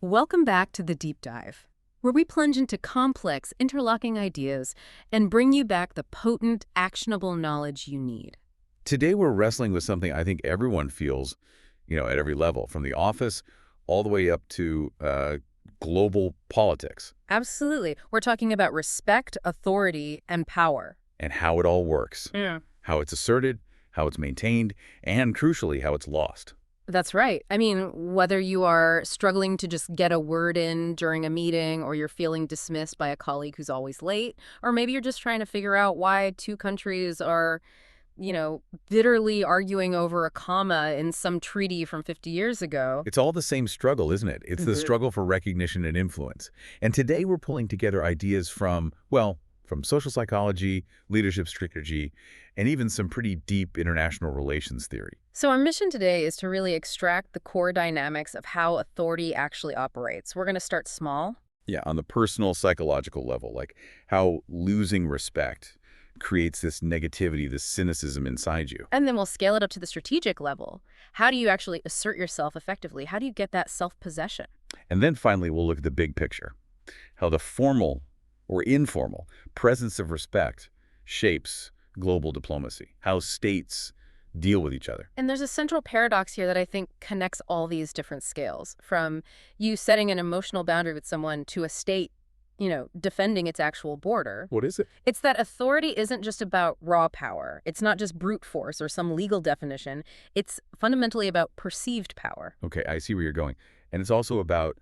Welcome back to the Deep Dive, where we plunge into complex, interlocking ideas and bring you back the potent, actionable knowledge you need. Today, we're wrestling with something I think everyone feels, at every level, from the office all the way up to global politics Absolutely. We're talking about respect, authority, and power. and how it all works, Yeah. how it's asserted, how it's maintained, and crucially, how it's lost. That's right. I mean, whether you are struggling to just get a word in during a meeting, or you're feeling dismissed by a colleague who's always late, or maybe you're just trying to figure out why two countries are bitterly arguing over a comma in some treaty from 50 years ago. It's all the same struggle, isn't it? It's the Mhm. struggle for recognition and influence. And today, we're pulling together ideas from social psychology, leadership strategy, and even some pretty deep international relations theory. So our mission today is to really extract the core dynamics of how authority actually operates. We're going to start small. Yeah, on the personal psychological level, like how losing respect creates this negativity, this cynicism inside you. And then we'll scale it up to the strategic level. How do you actually assert yourself effectively? How do you get that self-possession? And then finally, we'll look at the big picture, how the formal or informal presence of respect shapes global diplomacy, how states deal with each other. And there's a central paradox here that I think connects all these different scales, from you setting an emotional boundary with someone to a state, defending its actual border. What is it? It's that authority isn't just about raw power. It's not just brute force or some legal definition. It's fundamentally about perceived power. Okay, I see where you're going. And it's also about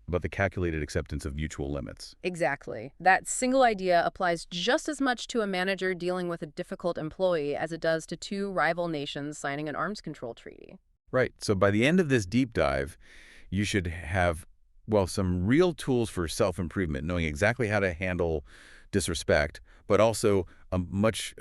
the calculated acceptance of mutual limits. Exactly. That single idea applies just as much to a manager dealing with a difficult employee as it does to two rival nations signing an arms control treaty. Right. So by the end of this deep dive, you should have, some real tools for self-improvement, knowing exactly how to handle disrespect, but also a much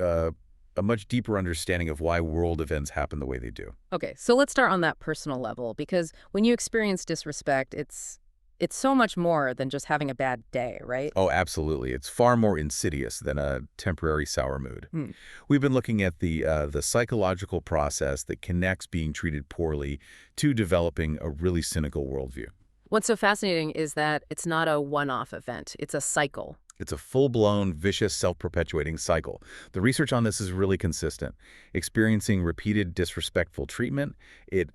deeper understanding of why world events happen the way they do. Okay, so let's start on that personal level, because when you experience disrespect, it's so much more than just having a bad day, right? Oh, absolutely. It's far more insidious than a temporary sour mood. Hmm. We've been looking at the psychological process that connects being treated poorly to developing a really cynical worldview. What's so fascinating is that it's not a one-off event. It's a cycle. It's a full-blown, vicious, self-perpetuating cycle. The research on this is really consistent. Experiencing repeated disrespectful treatment, it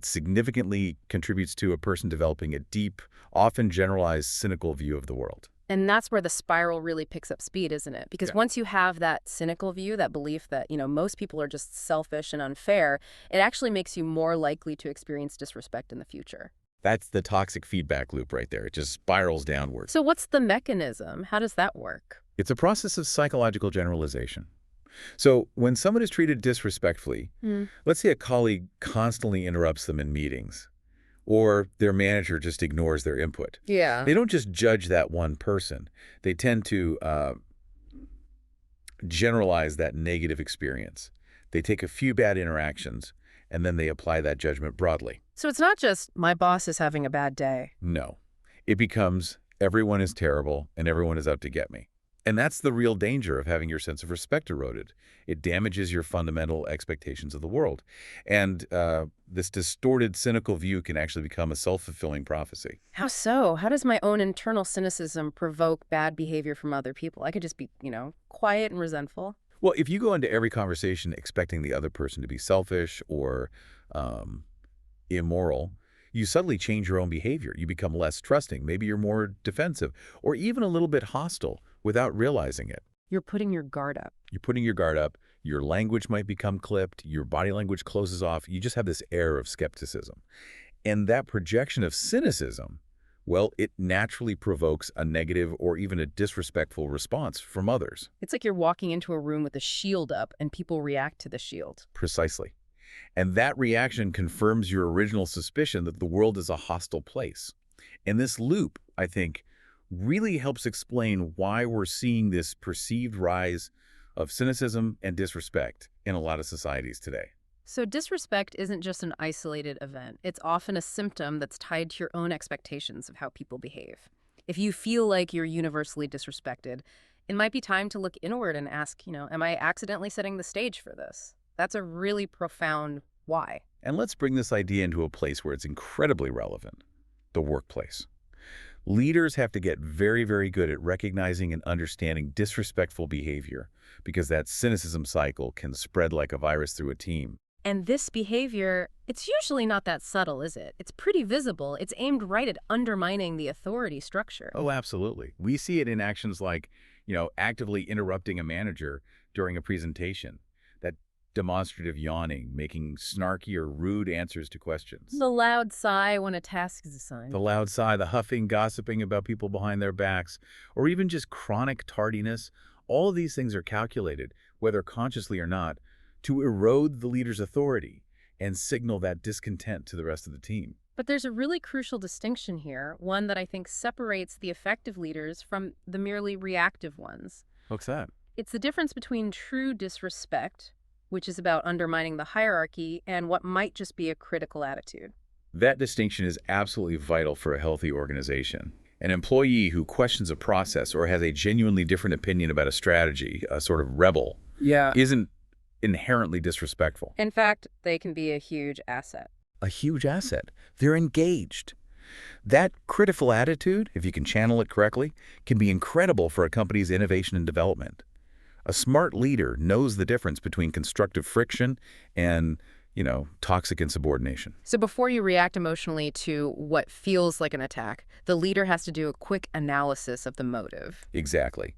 significantly contributes to a person developing a deep, often generalized, cynical view of the world. And that's where the spiral really picks up speed, isn't it? Because Yeah. once you have that cynical view, that belief that, most people are just selfish and unfair, it actually makes you more likely to experience disrespect in the future. That's the toxic feedback loop right there. It just spirals downward. So what's the mechanism? How does that work? It's a process of psychological generalization. So when someone is treated disrespectfully, let's say a colleague constantly interrupts them in meetings, or their manager just ignores their input. Yeah. They don't just judge that one person. They tend to generalize that negative experience. They take a few bad interactions, and then they apply that judgment broadly. So it's not just my boss is having a bad day. No. It becomes everyone is terrible and everyone is out to get me. And that's the real danger of having your sense of respect eroded. It damages your fundamental expectations of the world. And this distorted, cynical view can actually become a self-fulfilling prophecy. How so? How does my own internal cynicism provoke bad behavior from other people? I could just be, quiet and resentful. Well, if you go into every conversation expecting the other person to be selfish or immoral, you suddenly change your own behavior. You become less trusting. Maybe you're more defensive or even a little bit hostile without realizing it. You're putting your guard up. You're putting your guard up. Your language might become clipped. Your body language closes off. You just have this air of skepticism. And that projection of cynicism, it naturally provokes a negative or even a disrespectful response from others. It's like you're walking into a room with a shield up and people react to the shield. Precisely. And that reaction confirms your original suspicion that the world is a hostile place. And this loop, I think, really helps explain why we're seeing this perceived rise of cynicism and disrespect in a lot of societies today. So disrespect isn't just an isolated event. It's often a symptom that's tied to your own expectations of how people behave. If you feel like you're universally disrespected, it might be time to look inward and ask, am I accidentally setting the stage for this? That's a really profound why. And let's bring this idea into a place where it's incredibly relevant. the workplace. Leaders have to get very, very good at recognizing and understanding disrespectful behavior because that cynicism cycle can spread like a virus through a team. And this behavior, it's usually not that subtle, is it? It's pretty visible. It's aimed right at undermining the authority structure. Oh, absolutely. We see it in actions like, actively interrupting a manager during a presentation, that demonstrative yawning, making snarky or rude answers to questions. The loud sigh when a task is The assigned. loud sigh, the huffing, gossiping about people behind their backs, or even just chronic tardiness, all of these things are calculated, whether consciously or not, to erode the leader's authority and signal that discontent to the rest of the team. But there's a really crucial distinction here, one that I think separates the effective leaders from the merely reactive ones. What's that? It's the difference between true disrespect, which is about undermining the hierarchy, and what might just be a critical attitude. That distinction is absolutely vital for a healthy organization. An employee who questions a process or has a genuinely different opinion about a strategy, a sort of rebel, Yeah. isn't inherently disrespectful. In fact, they can be a huge asset. A huge asset. They're engaged. That critical attitude, if you can channel it correctly, can be incredible for a company's innovation and development. A smart leader knows the difference between constructive friction and, toxic insubordination. So before you react emotionally to what feels like an attack, the leader has to do a quick analysis of the motive. Exactly.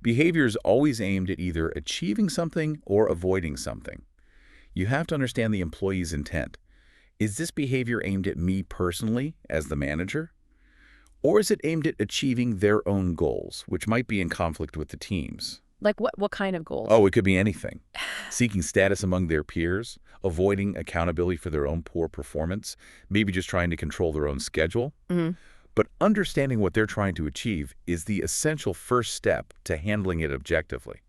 Behavior is always aimed at either achieving something or avoiding something. You have to understand the employee's intent. Is this behavior aimed at me personally as the manager? Or is it aimed at achieving their own goals, which might be in conflict with the team's? Like what kind of goals? Oh, it could be anything. Seeking status among their peers, avoiding accountability for their own poor performance, maybe just trying to control their own schedule. Mhm. But understanding what they're trying to achieve is the essential first step to handling it objectively.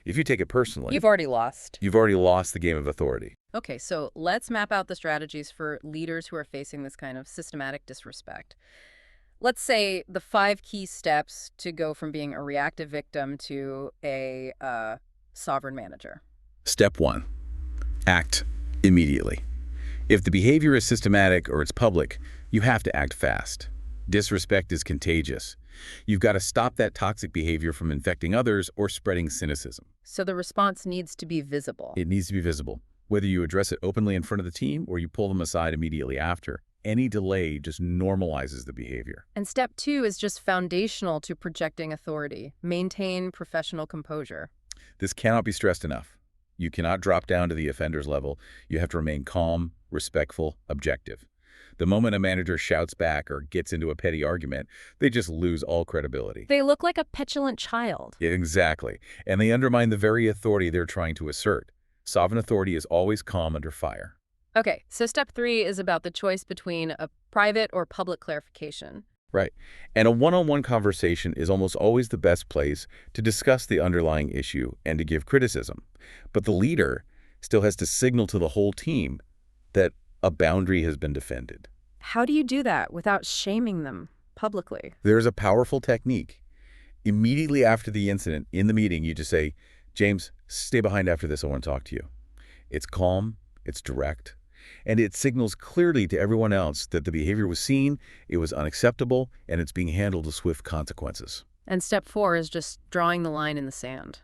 If you take it personally, You've already lost. you've already lost the game of authority. Okay, so let's map out the strategies for leaders who are facing this kind of systematic disrespect. Let's say the 5 key steps to go from being a reactive victim to a sovereign manager. Step 1. Act immediately. If the behavior is systematic or it's public, you have to act fast. Disrespect is contagious. You've got to stop that toxic behavior from infecting others or spreading cynicism. So the response needs to be visible. It needs to be visible. Whether you address it openly in front of the team or you pull them aside immediately after, any delay just normalizes the behavior. And step 2 is just foundational to projecting authority. Maintain professional composure. This cannot be stressed enough. You cannot drop down to the offender's level. You have to remain calm, respectful, objective. The moment a manager shouts back or gets into a petty argument, they just lose all credibility. They look like a petulant child. Exactly. And they undermine the very authority they're trying to assert. Sovereign authority is always calm under fire. Okay, so step 3 is about the choice between a private or public clarification. Right. And a one-on-one conversation is almost always the best place to discuss the underlying issue and to give criticism. But the leader still has to signal to the whole team that a boundary has been defended. How do you do that without shaming them publicly? There's a powerful technique. Immediately after the incident, in the meeting, you just say, James, stay behind after this. I want to talk to you. It's calm, it's direct, and it signals clearly to everyone else that the behavior was seen, it was unacceptable, and it's being handled with swift consequences. And step 4 is just drawing the line in the sand.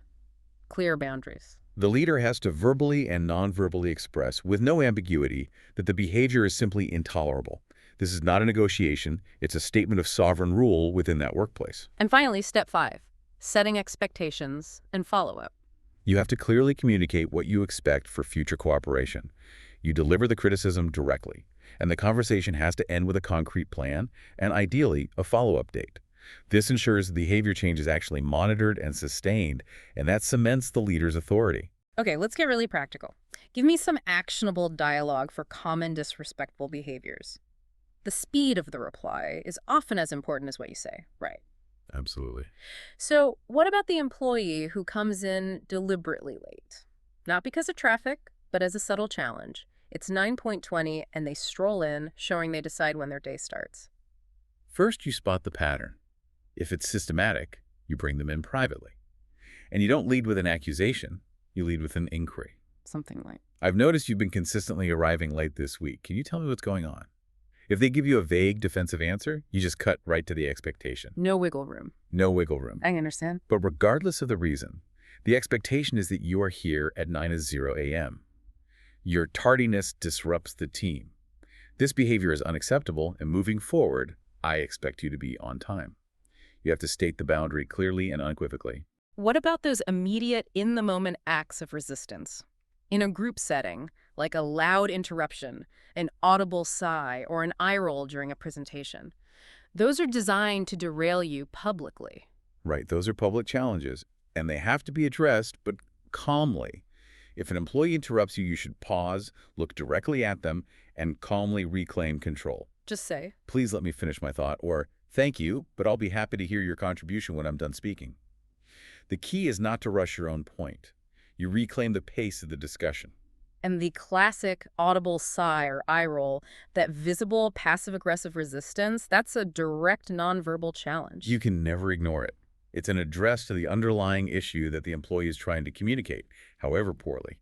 Clear boundaries. The leader has to verbally and non-verbally express, with no ambiguity, that the behavior is simply intolerable. This is not a negotiation, it's a statement of sovereign rule within that workplace. And finally, step 5, setting expectations and follow-up. You have to clearly communicate what you expect for future cooperation. You deliver the criticism directly, and the conversation has to end with a concrete plan and, ideally, a follow-up date. This ensures the behavior change is actually monitored and sustained, and that cements the leader's authority. Okay, let's get really practical. Give me some actionable dialogue for common disrespectful behaviors. The speed of the reply is often as important as what you say, right? Absolutely. So what about the employee who comes in deliberately late? Not because of traffic, but as a subtle challenge. It's 9:20 and they stroll in, showing they decide when their day starts. First, you spot the pattern. If it's systematic, you bring them in privately. And you don't lead with an accusation, you lead with an inquiry. Something like. I've noticed you've been consistently arriving late this week. Can you tell me what's going on? If they give you a vague defensive answer, you just cut right to the expectation. No wiggle room. No wiggle room. I understand. But regardless of the reason, the expectation is that you are here at 9:00 a.m. Your tardiness disrupts the team. This behavior is unacceptable, and moving forward, I expect you to be on time. You have to state the boundary clearly and unequivocally. What about those immediate, in-the-moment acts of resistance? In a group setting, like a loud interruption, an audible sigh, or an eye roll during a presentation. Those are designed to derail you publicly. Right, those are public challenges, and they have to be addressed, but calmly. If an employee interrupts you, you should pause, look directly at them, and calmly reclaim control. Just say, Please let me finish my thought, or thank you, but I'll be happy to hear your contribution when I'm done speaking. The key is not to rush your own point. You reclaim the pace of the discussion. and the classic audible sigh or eye roll, that visible passive-aggressive resistance, that's a direct nonverbal challenge. You can never ignore it. It's an address to the underlying issue that the employee is trying to communicate, however poorly.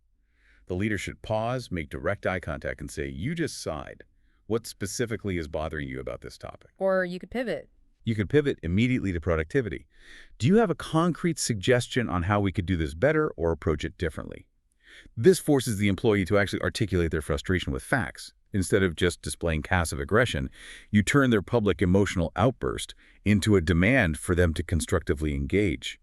The leader should pause, make direct eye contact, and say, "You just sighed. What specifically is bothering you about this topic?" Or you could pivot. You can pivot immediately to productivity. Do you have a concrete suggestion on how we could do this better or approach it differently? This forces the employee to actually articulate their frustration with facts. Instead of just displaying passive aggression, you turn their public emotional outburst into a demand for them to constructively engage.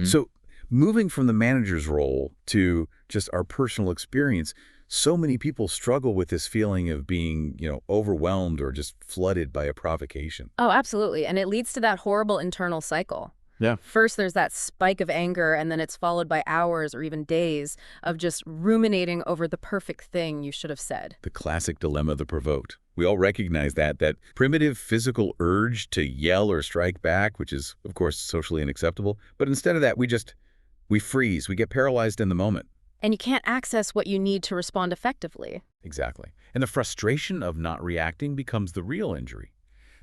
So moving from the manager's role to just our personal experience, so many people struggle with this feeling of being, overwhelmed or just flooded by a provocation. Oh, absolutely. And it leads to that horrible internal cycle. Yeah. First, there's that spike of anger, and then it's followed by hours or even days of just ruminating over the perfect thing you should have said. The classic dilemma of the provoked. We all recognize that primitive physical urge to yell or strike back, which is, of course, socially unacceptable. But instead of that, we freeze. We get paralyzed in the moment. And you can't access what you need to respond effectively. Exactly. And the frustration of not reacting becomes the real injury.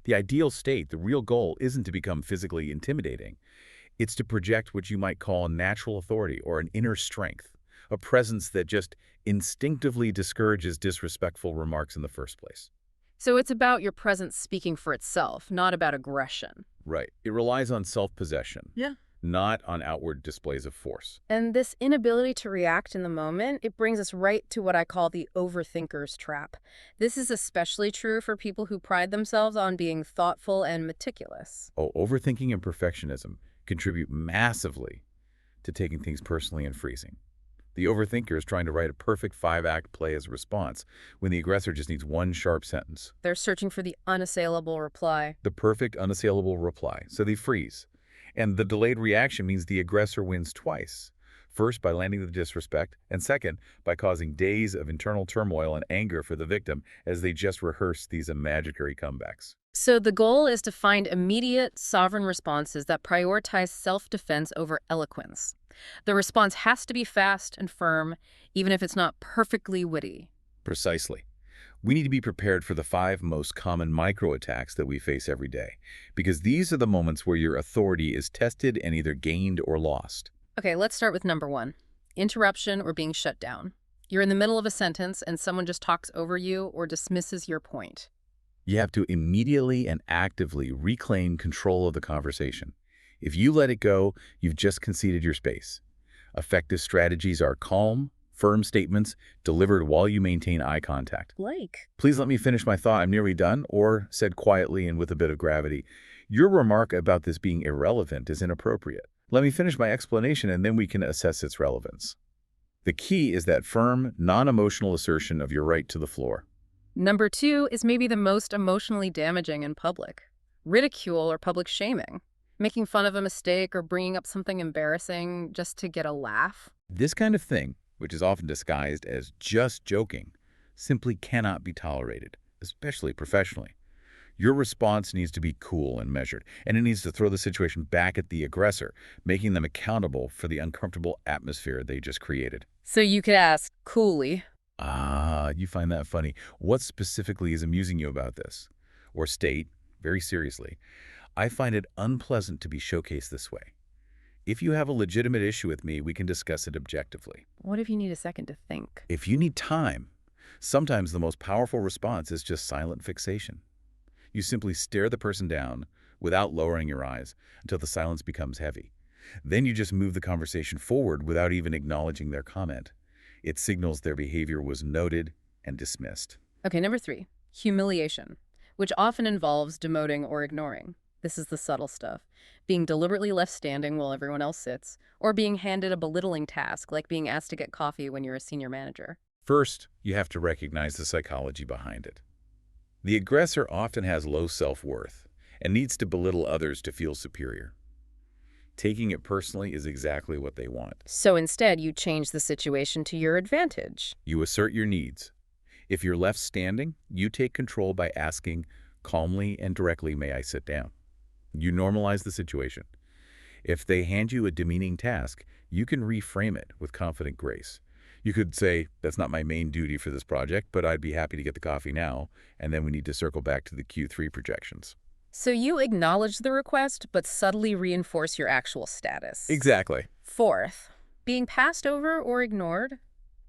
The ideal state, the real goal, isn't to become physically intimidating. It's to project what you might call a natural authority or an inner strength, a presence that just instinctively discourages disrespectful remarks in the first place. So it's about your presence speaking for itself, not about aggression. Right. It relies on self-possession. Yeah. Not on outward displays of force. And this inability to react in the moment, it brings us right to what I call the overthinker's trap. This is especially true for people who pride themselves on being thoughtful and meticulous. Oh, overthinking and perfectionism contribute massively to taking things personally and freezing. The overthinker is trying to write a perfect 5-act play as a response when the aggressor just needs one sharp sentence. They're searching for the unassailable reply. The perfect unassailable reply. So they freeze. And the delayed reaction means the aggressor wins twice. First, by landing the disrespect, and second, by causing days of internal turmoil and anger for the victim as they just rehearse these imaginary comebacks. So the goal is to find immediate, sovereign responses that prioritize self-defense over eloquence. The response has to be fast and firm, even if it's not perfectly witty. Precisely. We need to be prepared for the 5 most common micro-attacks that we face every day, because these are the moments where your authority is tested and either gained or lost. Okay, let's start with number 1. Interruption or being shut down. You're in the middle of a sentence and someone just talks over you or dismisses your point. You have to immediately and actively reclaim control of the conversation. If you let it go, you've just conceded your space. Effective strategies are calm, firm statements delivered while you maintain eye contact. "Please let me finish my thought, I'm nearly done," or said quietly and with a bit of gravity. "Your remark about this being irrelevant is inappropriate. Let me finish my explanation and then we can assess its relevance." The key is that firm, non-emotional assertion of your right to the floor. Number 2 is maybe the most emotionally damaging in public. Ridicule or public shaming. Making fun of a mistake or bringing up something embarrassing just to get a laugh. This kind of thing, which is often disguised as just joking, simply cannot be tolerated, especially professionally. Your response needs to be cool and measured, and it needs to throw the situation back at the aggressor, making them accountable for the uncomfortable atmosphere they just created. So you could ask, coolly, You find that funny. What specifically is amusing you about this? Or state, very seriously, "I find it unpleasant to be showcased this way. If you have a legitimate issue with me, we can discuss it objectively." what if you need a second to think? If you need time, Sometimes the most powerful response is just silent fixation. You simply stare the person down without lowering your eyes until the silence becomes heavy. Then you just move the conversation forward without even acknowledging their comment. It signals their behavior was noted and dismissed. Okay, number 3, humiliation, which often involves demoting or ignoring. This is the subtle stuff. Being deliberately left standing while everyone else sits, or being handed a belittling task like being asked to get coffee when you're a senior manager. First, you have to recognize the psychology behind it. The aggressor often has low self-worth and needs to belittle others to feel superior. Taking it personally is exactly what they want. So instead, you change the situation to your advantage. You assert your needs. If you're left standing, you take control by asking calmly and directly, "May I sit down?" You normalize the situation. If they hand you a demeaning task, you can reframe it with confident grace. You could say, "That's not my main duty for this project, but I'd be happy to get the coffee now," and then we need to circle back to the Q3 projections. So you acknowledge the request, but subtly reinforce your actual status. Exactly. Fourth, being passed over or ignored.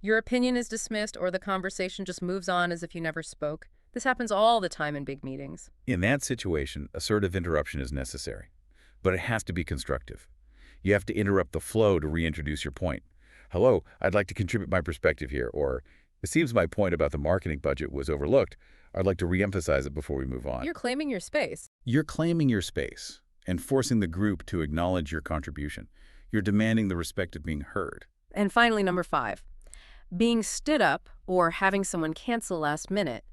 Your opinion is dismissed or the conversation just moves on as if you never spoke. This happens all the time in big meetings. In that situation, assertive interruption is necessary, but it has to be constructive. You have to interrupt the flow to reintroduce your point. "Hello, I'd like to contribute my perspective here," or "It seems my point about the marketing budget was overlooked. I'd like to reemphasize it before we move on." You're claiming your space. You're claiming your space and forcing the group to acknowledge your contribution. You're demanding the respect of being heard. And finally, number 5, being stood up or having someone cancel last minute.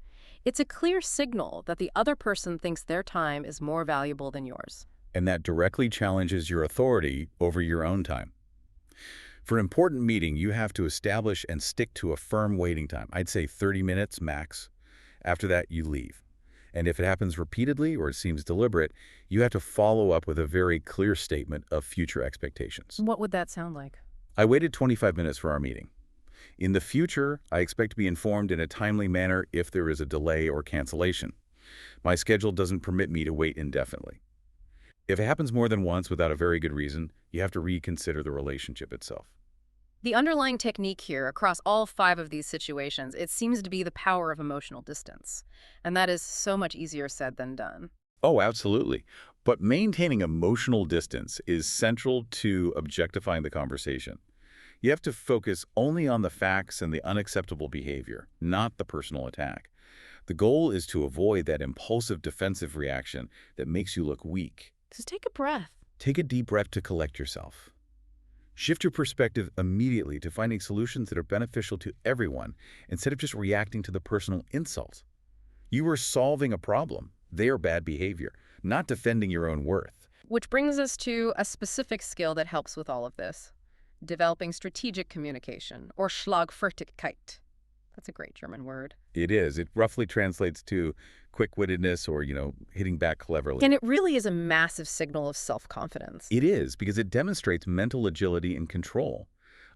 It's a clear signal that the other person thinks their time is more valuable than yours. And that directly challenges your authority over your own time. For an important meeting, you have to establish and stick to a firm waiting time. I'd say 30 minutes max. After that, you leave. And if it happens repeatedly or it seems deliberate, you have to follow up with a very clear statement of future expectations. What would that sound like? "I waited 25 minutes for our meeting. In the future, I expect to be informed in a timely manner if there is a delay or cancellation. My schedule doesn't permit me to wait indefinitely." If it happens more than once without a very good reason, you have to reconsider the relationship itself. The underlying technique here across all 5 of these situations, it seems to be the power of emotional distance. And that is so much easier said than done. Oh, absolutely. But maintaining emotional distance is central to objectifying the conversation. You have to focus only on the facts and the unacceptable behavior, not the personal attack. The goal is to avoid that impulsive defensive reaction that makes you look weak. Just take a breath. Take a deep breath to collect yourself. Shift your perspective immediately to finding solutions that are beneficial to everyone instead of just reacting to the personal insult. You are solving a problem, their bad behavior, not defending your own worth. Which brings us to a specific skill that helps with all of this. Developing strategic communication, or Schlagfertigkeit. That's a great German word. It is. It roughly translates to quick-wittedness or, hitting back cleverly. And it really is a massive signal of self-confidence. It is, because it demonstrates mental agility and control.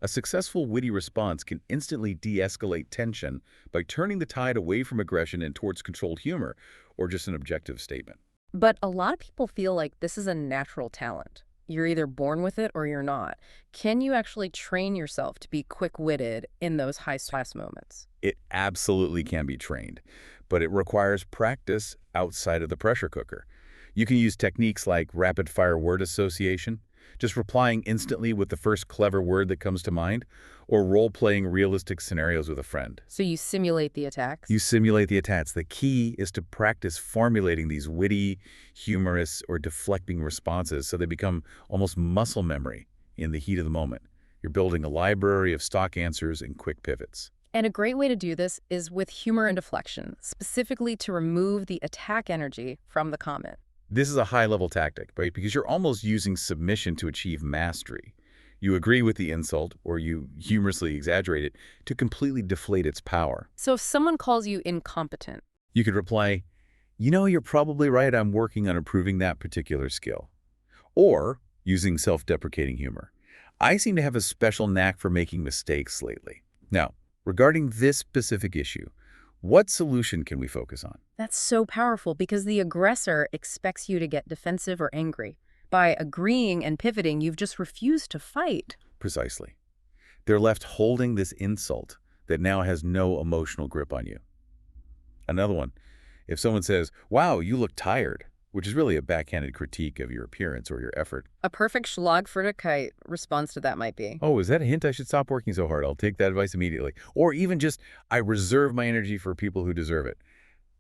A successful witty response can instantly de-escalate tension by turning the tide away from aggression and towards controlled humor, or just an objective statement. But a lot of people feel like this is a natural talent. You're either born with it or you're not. Can you actually train yourself to be quick-witted in those high-stress moments? It absolutely can be trained, but it requires practice outside of the pressure cooker. You can use techniques like rapid-fire word association, just replying instantly with the first clever word that comes to mind, or role-playing realistic scenarios with a friend. So you simulate the attacks? You simulate the attacks. The key is to practice formulating these witty, humorous, or deflecting responses so they become almost muscle memory in the heat of the moment. You're building a library of stock answers and quick pivots. And a great way to do this is with humor and deflection, specifically to remove the attack energy from the comment. This is a high-level tactic, right? Because you're almost using submission to achieve mastery. You agree with the insult, or you humorously exaggerate it, to completely deflate its power. So if someone calls you incompetent, You could reply, "You're probably right, I'm working on improving that particular skill." Or, using self-deprecating humor, "I seem to have a special knack for making mistakes lately." Now, regarding this specific issue, what solution can we focus on? that's so powerful because the aggressor expects you to get defensive or angry. By agreeing and pivoting, you've just refused to fight. Precisely. They're left holding this insult, that now has no emotional grip on you. Another one, if someone says, wow, you look tired, which is really a backhanded critique of your appearance or your effort. A perfect Schlagfertigkeit response to that might be. Oh, is that a hint I should stop working so hard? I'll take that advice immediately. Or even just, I reserve my energy for people who deserve it.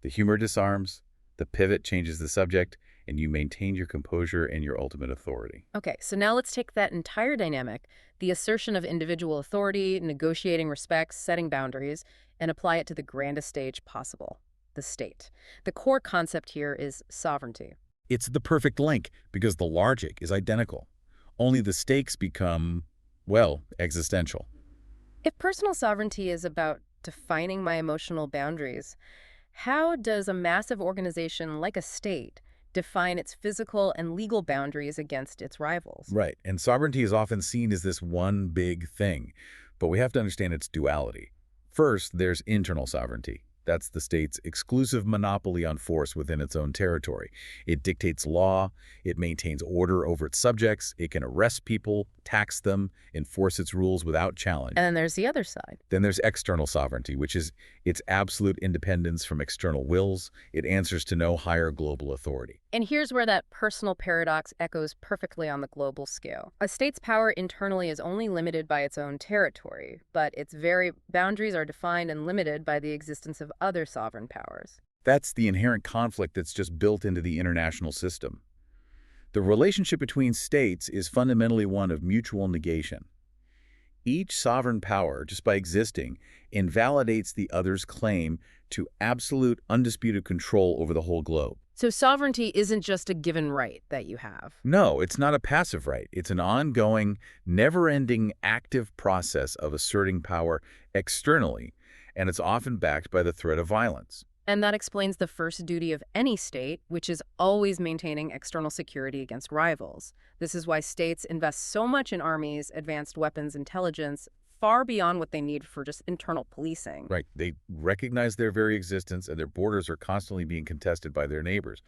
The humor disarms, the pivot changes the subject, and you maintain your composure and your ultimate authority. Okay, so now let's take that entire dynamic, the assertion of individual authority, negotiating respects, setting boundaries, and apply it to the grandest stage possible, the state. The core concept here is sovereignty. It's the perfect link because the logic is identical. Only the stakes become, well, existential. If personal sovereignty is about defining my emotional boundaries, how does a massive organization like a state define its physical and legal boundaries against its rivals? Right, and sovereignty is often seen as this one big thing, but we have to understand its duality. First, there's internal sovereignty. That's the state's exclusive monopoly on force within its own territory. It dictates law, it maintains order over its subjects, it can arrest people, tax them, enforce its rules without challenge. And then there's the other side. Then there's external sovereignty, which is its absolute independence from external wills. It answers to no higher global authority. And here's where that personal paradox echoes perfectly on the global scale. A state's power internally is only limited by its own territory, but its very boundaries are defined and limited by the existence of other sovereign powers. That's the inherent conflict that's just built into the international system. The relationship between states is fundamentally one of mutual negation. Each sovereign power, just by existing, invalidates the other's claim to absolute, undisputed control over the whole globe. So sovereignty isn't just a given right that you have. No, it's not a passive right. It's an ongoing, never-ending, active process of asserting power externally, and it's often backed by the threat of violence. And that explains the first duty of any state, which is always maintaining external security against rivals. This is why states invest so much in armies, advanced weapons, intelligence, far beyond what they need for just internal policing. Right. They recognize their very existence, and their borders are constantly being contested by their neighbors.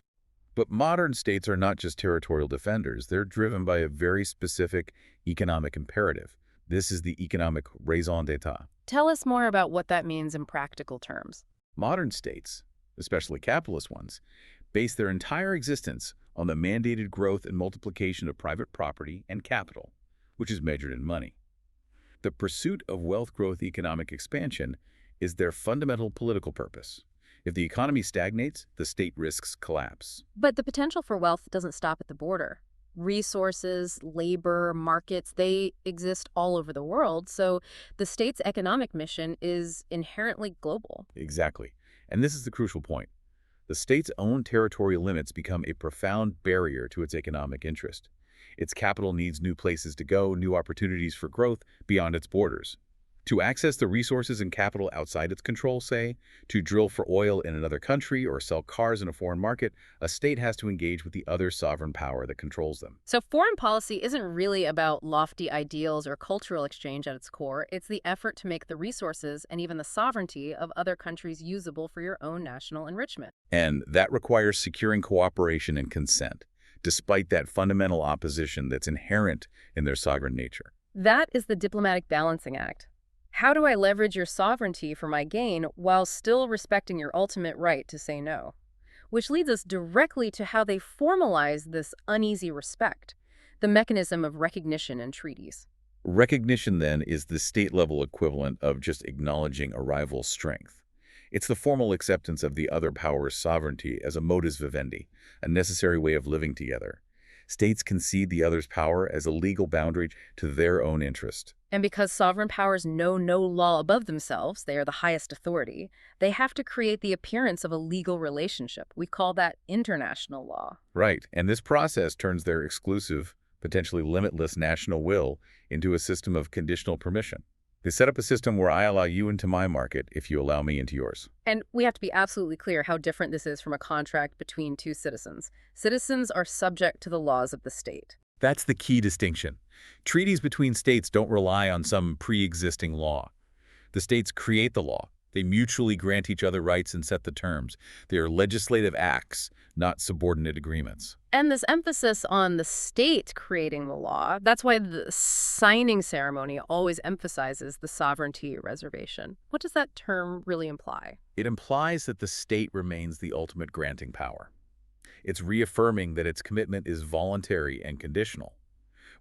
But modern states are not just territorial defenders. They're driven by a very specific economic imperative. This is the economic raison d'etat. Tell us more about what that means in practical terms. Modern states, especially capitalist ones, base their entire existence on the mandated growth and multiplication of private property and capital, which is measured in money. The pursuit of wealth growth economic expansion is their fundamental political purpose. If the economy stagnates, the state risks collapse. But the potential for wealth doesn't stop at the border. Resources, labor, markets, they exist all over the world, so the state's economic mission is inherently global. Exactly. And this is the crucial point. The state's own territorial limits become a profound barrier to its economic interest. Its capital needs new places to go, new opportunities for growth beyond its borders. To access the resources and capital outside its control, say, to drill for oil in another country or sell cars in a foreign market, a state has to engage with the other sovereign power that controls them. So foreign policy isn't really about lofty ideals or cultural exchange at its core. It's the effort to make the resources and even the sovereignty of other countries usable for your own national enrichment. And that requires securing cooperation and consent, despite that fundamental opposition that's inherent in their sovereign nature. That is the diplomatic balancing act. How do I leverage your sovereignty for my gain while still respecting your ultimate right to say no? Which leads us directly to how they formalize this uneasy respect, the mechanism of recognition in treaties. Recognition, then, is the state-level equivalent of just acknowledging a rival's strength. It's the formal acceptance of the other power's sovereignty as a modus vivendi, a necessary way of living together. States concede the other's power as a legal boundary to their own interest. And because sovereign powers know no law above themselves, they are the highest authority, they have to create the appearance of a legal relationship. We call that international law. Right, and this process turns their exclusive, potentially limitless national will into a system of conditional permission. They set up a system where I allow you into my market if you allow me into yours. And we have to be absolutely clear how different this is from a contract between two citizens. Citizens are subject to the laws of the state. That's the key distinction. Treaties between states don't rely on some pre-existing law. The states create the law. They mutually grant each other rights and set the terms. They are legislative acts, not subordinate agreements. And this emphasis on the state creating the law, that's why the signing ceremony always emphasizes the sovereignty reservation. What does that term really imply? It implies that the state remains the ultimate granting power. It's reaffirming that its commitment is voluntary and conditional.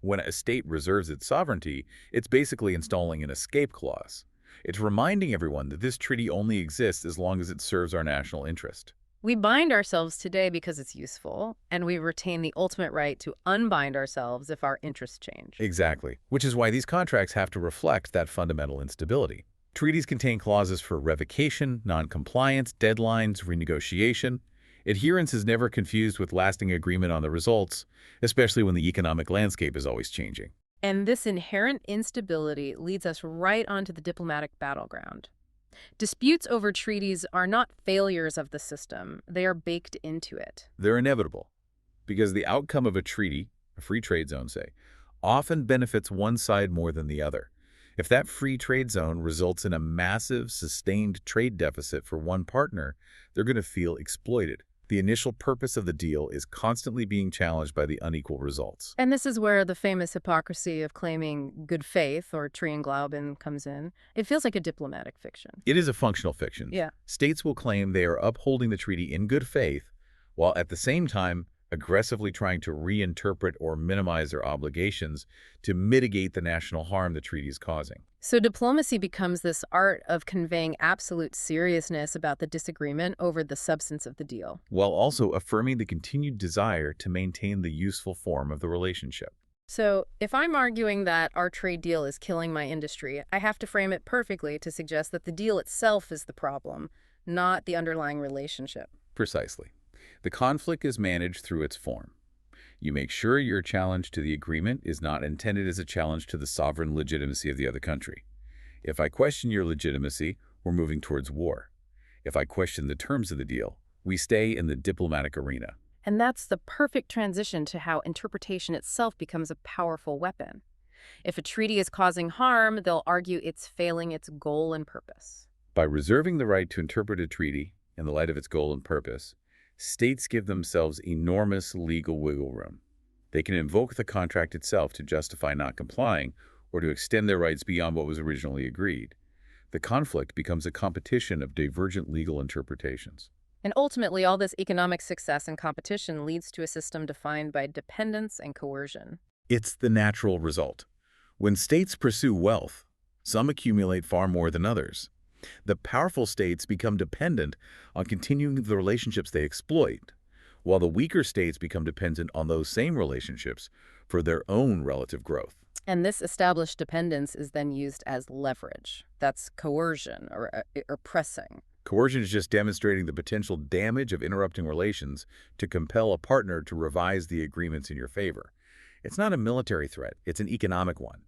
When a state reserves its sovereignty, it's basically installing an escape clause. It's reminding everyone that this treaty only exists as long as it serves our national interest. We bind ourselves today because it's useful, and we retain the ultimate right to unbind ourselves if our interests change. Exactly, which is why these contracts have to reflect that fundamental instability. Treaties contain clauses for revocation, non-compliance, deadlines, renegotiation. Adherence is never confused with lasting agreement on the results, especially when the economic landscape is always changing. And this inherent instability leads us right onto the diplomatic battleground. Disputes over treaties are not failures of the system. They are baked into it. They're inevitable, because the outcome of a treaty, a free trade zone, say, often benefits one side more than the other. If that free trade zone results in a massive, sustained trade deficit for one partner, they're going to feel exploited. The initial purpose of the deal is constantly being challenged by the unequal results. And this is where the famous hypocrisy of claiming good faith or Glauben comes in. It feels like a diplomatic fiction. It is a functional fiction. Yeah. States will claim they are upholding the treaty in good faith, while at the same time aggressively trying to reinterpret or minimize their obligations to mitigate the national harm the treaty is causing. So diplomacy becomes this art of conveying absolute seriousness about the disagreement over the substance of the deal, While also affirming the continued desire to maintain the useful form of the relationship. So if I'm arguing that our trade deal is killing my industry, I have to frame it perfectly to suggest that the deal itself is the problem, not the underlying relationship. Precisely. The conflict is managed through its form. You make sure your challenge to the agreement is not intended as a challenge to the sovereign legitimacy of the other country. If I question your legitimacy, we're moving towards war. If I question the terms of the deal, we stay in the diplomatic arena. And that's the perfect transition to how interpretation itself becomes a powerful weapon. If a treaty is causing harm, they'll argue it's failing its goal and purpose. By reserving the right to interpret a treaty in the light of its goal and purpose, states give themselves enormous legal wiggle room. They can invoke the contract itself to justify not complying or to extend their rights beyond what was originally agreed. The conflict becomes a competition of divergent legal interpretations. And ultimately, all this economic success and competition leads to a system defined by dependence and coercion. It's the natural result. When states pursue wealth, some accumulate far more than others. The powerful states become dependent on continuing the relationships they exploit, while the weaker states become dependent on those same relationships for their own relative growth. And this established dependence is then used as leverage. That's coercion or pressing. Coercion is just demonstrating the potential damage of interrupting relations to compel a partner to revise the agreements in your favor. It's not a military threat, it's an economic one.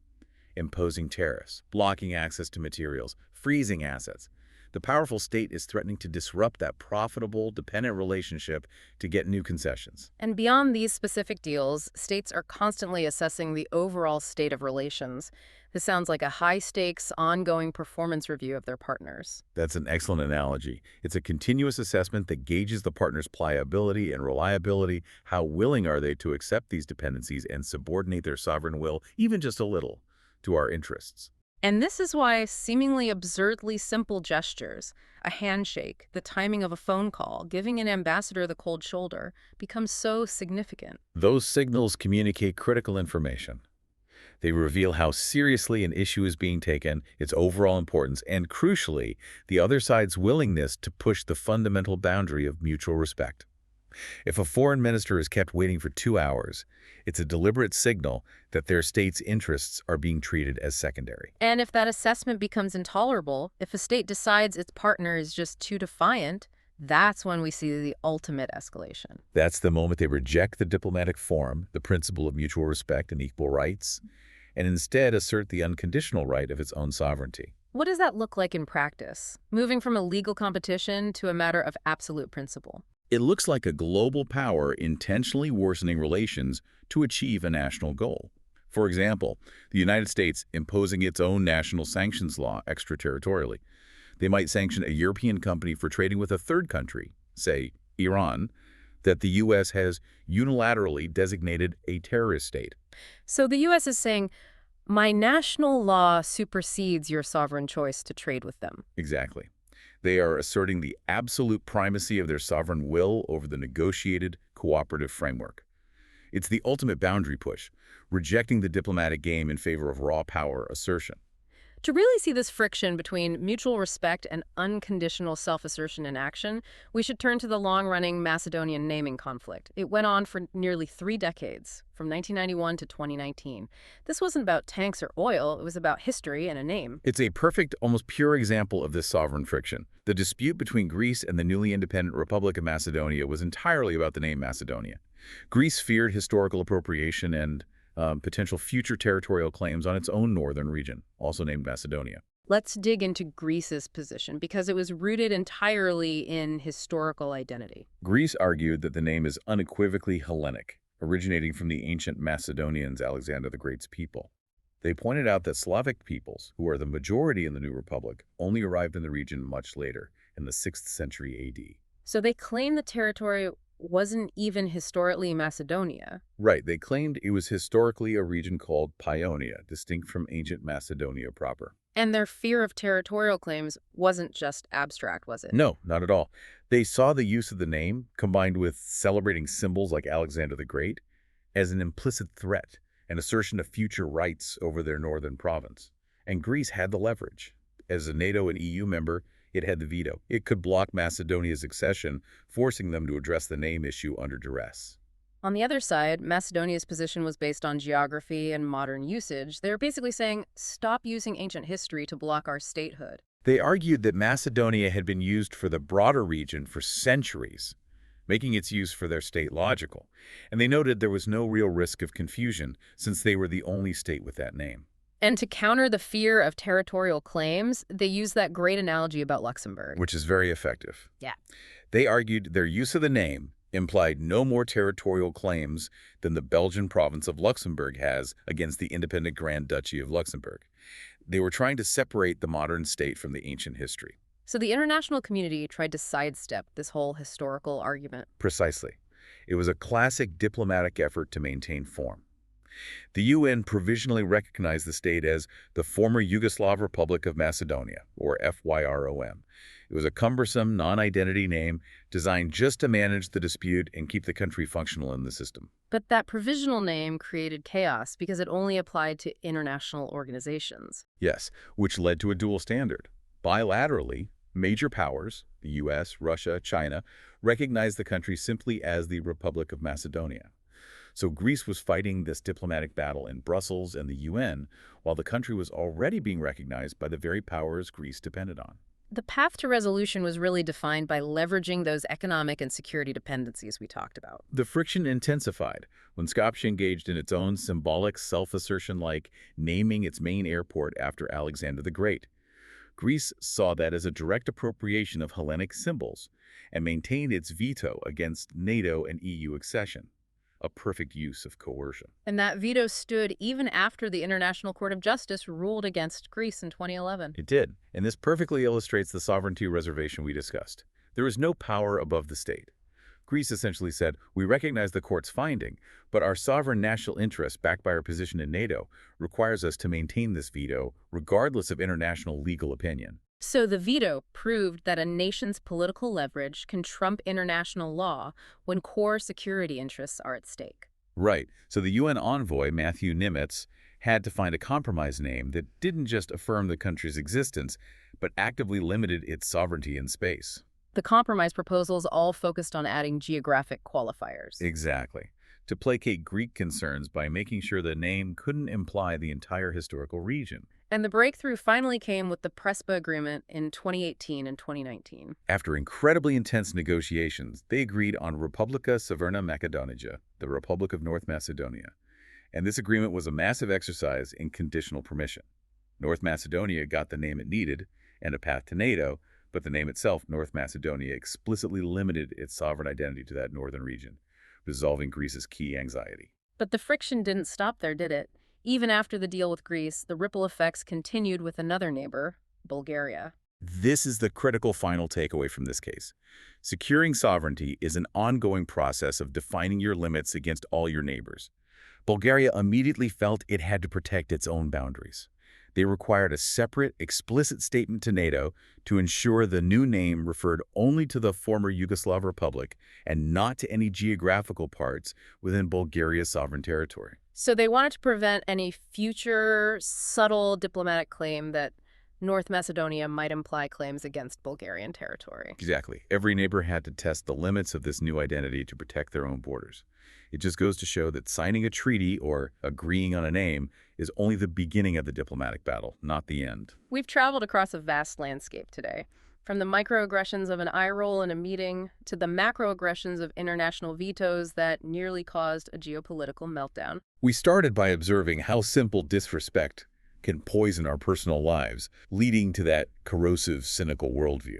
Imposing tariffs, blocking access to materials, freezing assets. The powerful state is threatening to disrupt that profitable, dependent relationship to get new concessions. And beyond these specific deals, states are constantly assessing the overall state of relations. This sounds like a high-stakes, ongoing performance review of their partners. That's an excellent analogy. It's a continuous assessment that gauges the partner's pliability and reliability. How willing are they to accept these dependencies and subordinate their sovereign will, even just a little, to our interests? And this is why seemingly absurdly simple gestures, a handshake, the timing of a phone call, giving an ambassador the cold shoulder, become so significant. Those signals communicate critical information. They reveal how seriously an issue is being taken, its overall importance, and crucially, the other side's willingness to push the fundamental boundary of mutual respect. If a foreign minister is kept waiting for 2 hours, it's a deliberate signal that their state's interests are being treated as secondary. And if that assessment becomes intolerable, if a state decides its partner is just too defiant, that's when we see the ultimate escalation. That's the moment they reject the diplomatic form, the principle of mutual respect and equal rights, and instead assert the unconditional right of its own sovereignty. What does that look like in practice, moving from a legal competition to a matter of absolute principle? It looks like a global power intentionally worsening relations to achieve a national goal. For example, the United States imposing its own national sanctions law extraterritorially. They might sanction a European company for trading with a third country, say Iran, that the U.S. has unilaterally designated a terrorist state. So the U.S. is saying, my national law supersedes your sovereign choice to trade with them. Exactly. They are asserting the absolute primacy of their sovereign will over the negotiated, cooperative framework. It's the ultimate boundary push, rejecting the diplomatic game in favor of raw power assertion. To really see this friction between mutual respect and unconditional self-assertion in action, we should turn to the long-running Macedonian naming conflict. It went on for nearly 3 decades, from 1991 to 2019. This wasn't about tanks or oil, it was about history and a name. It's a perfect, almost pure example of this sovereign friction. The dispute between Greece and the newly independent Republic of Macedonia was entirely about the name Macedonia. Greece feared historical appropriation and potential future territorial claims on its own northern region, also named Macedonia. Let's dig into Greece's position, because it was rooted entirely in historical identity. Greece argued that the name is unequivocally Hellenic, originating from the ancient Macedonians, Alexander the Great's people. They pointed out that Slavic peoples, who are the majority in the new republic, only arrived in the region much later, in the 6th century AD. So they claim the territory wasn't even historically Macedonia. Right, they claimed it was historically a region called Paeonia, distinct from ancient Macedonia proper. And their fear of territorial claims wasn't just abstract, was it? No, not at all. They saw the use of the name, combined with celebrating symbols like Alexander the Great, as an implicit threat, an assertion of future rights over their northern province. And Greece had the leverage. As a NATO and EU member, it had the veto. It could block Macedonia's accession, forcing them to address the name issue under duress. On the other side, Macedonia's position was based on geography and modern usage. They were basically saying, stop using ancient history to block our statehood. They argued that Macedonia had been used for the broader region for centuries, making its use for their state logical. And they noted there was no real risk of confusion, since they were the only state with that name. And to counter the fear of territorial claims, they used that great analogy about Luxembourg. Which is very effective. Yeah. They argued their use of the name implied no more territorial claims than the Belgian province of Luxembourg has against the independent Grand Duchy of Luxembourg. They were trying to separate the modern state from the ancient history. So the international community tried to sidestep this whole historical argument. Precisely. It was a classic diplomatic effort to maintain form. The UN provisionally recognized the state as the former Yugoslav Republic of Macedonia, or FYROM. It was a cumbersome, non-identity name designed just to manage the dispute and keep the country functional in the system. But that provisional name created chaos because it only applied to international organizations. Yes, which led to a dual standard. Bilaterally, major powers, the US, Russia, China, recognized the country simply as the Republic of Macedonia. So Greece was fighting this diplomatic battle in Brussels and the UN, while the country was already being recognized by the very powers Greece depended on. The path to resolution was really defined by leveraging those economic and security dependencies we talked about. The friction intensified when Skopje engaged in its own symbolic self-assertion like naming its main airport after Alexander the Great. Greece saw that as a direct appropriation of Hellenic symbols and maintained its veto against NATO and EU accession. A perfect use of coercion. And that veto stood even after the International Court of Justice ruled against Greece in 2011. It did, and this perfectly illustrates the sovereignty reservation we discussed. There is no power above the state. Greece essentially said, we recognize the court's finding, but our sovereign national interest, backed by our position in NATO, requires us to maintain this veto, regardless of international legal opinion. So the veto proved that a nation's political leverage can trump international law when core security interests are at stake. Right. So the UN envoy, Matthew Nimitz, had to find a compromise name that didn't just affirm the country's existence, but actively limited its sovereignty in space. The compromise proposals all focused on adding geographic qualifiers. Exactly. To placate Greek concerns by making sure the name couldn't imply the entire historical region. And the breakthrough finally came with the Prespa Agreement in 2018 and 2019. After incredibly intense negotiations, they agreed on Republika Severna Macedonia, the Republic of North Macedonia. And this agreement was a massive exercise in conditional permission. North Macedonia got the name it needed and a path to NATO, but the name itself, North Macedonia, explicitly limited its sovereign identity to that northern region, resolving Greece's key anxiety. But the friction didn't stop there, did it? Even after the deal with Greece, the ripple effects continued with another neighbor, Bulgaria. This is the critical final takeaway from this case. Securing sovereignty is an ongoing process of defining your limits against all your neighbors. Bulgaria immediately felt it had to protect its own boundaries. They required a separate, explicit statement to NATO to ensure the new name referred only to the former Yugoslav Republic and not to any geographical parts within Bulgaria's sovereign territory. So they wanted to prevent any future subtle diplomatic claim that North Macedonia might imply claims against Bulgarian territory. Exactly. Every neighbor had to test the limits of this new identity to protect their own borders. It just goes to show that signing a treaty or agreeing on a name is only the beginning of the diplomatic battle, not the end. We've traveled across a vast landscape today, from the microaggressions of an eye roll in a meeting to the macroaggressions of international vetoes that nearly caused a geopolitical meltdown. We started by observing how simple disrespect can poison our personal lives, leading to that corrosive, cynical worldview.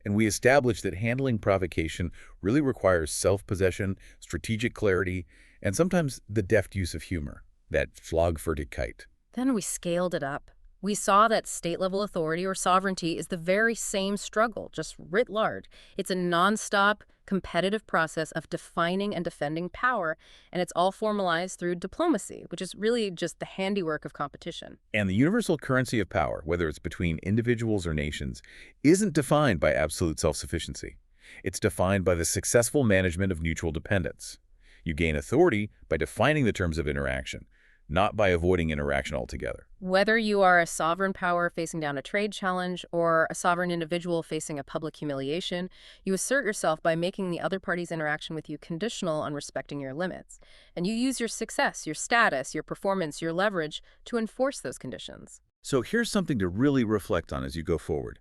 And we established that handling provocation really requires self-possession, strategic clarity, and sometimes the deft use of humor, that Schlagfertigkeit. Then we scaled it up. We saw that state-level authority or sovereignty is the very same struggle, just writ large. It's a nonstop, competitive process of defining and defending power, and it's all formalized through diplomacy, which is really just the handiwork of competition. And the universal currency of power, whether it's between individuals or nations, isn't defined by absolute self-sufficiency. It's defined by the successful management of mutual dependence. You gain authority by defining the terms of interaction, not by avoiding interaction altogether. Whether you are a sovereign power facing down a trade challenge or a sovereign individual facing a public humiliation, you assert yourself by making the other party's interaction with you conditional on respecting your limits. And you use your success, your status, your performance, your leverage to enforce those conditions. So here's something to really reflect on as you go forward.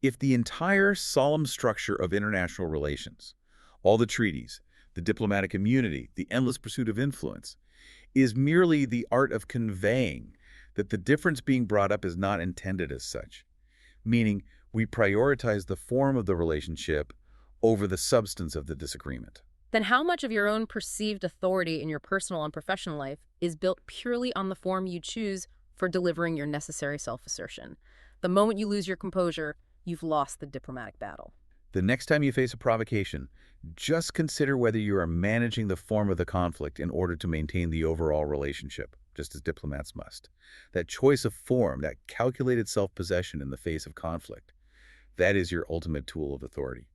If the entire solemn structure of international relations, all the treaties, the diplomatic immunity, the endless pursuit of influence, is merely the art of conveying that the difference being brought up is not intended as such, meaning we prioritize the form of the relationship over the substance of the disagreement. Then how much of your own perceived authority in your personal and professional life is built purely on the form you choose for delivering your necessary self-assertion? The moment you lose your composure, you've lost the diplomatic battle. The next time you face a provocation, just consider whether you are managing the form of the conflict in order to maintain the overall relationship, just as diplomats must. That choice of form, that calculated self-possession in the face of conflict, that is your ultimate tool of authority.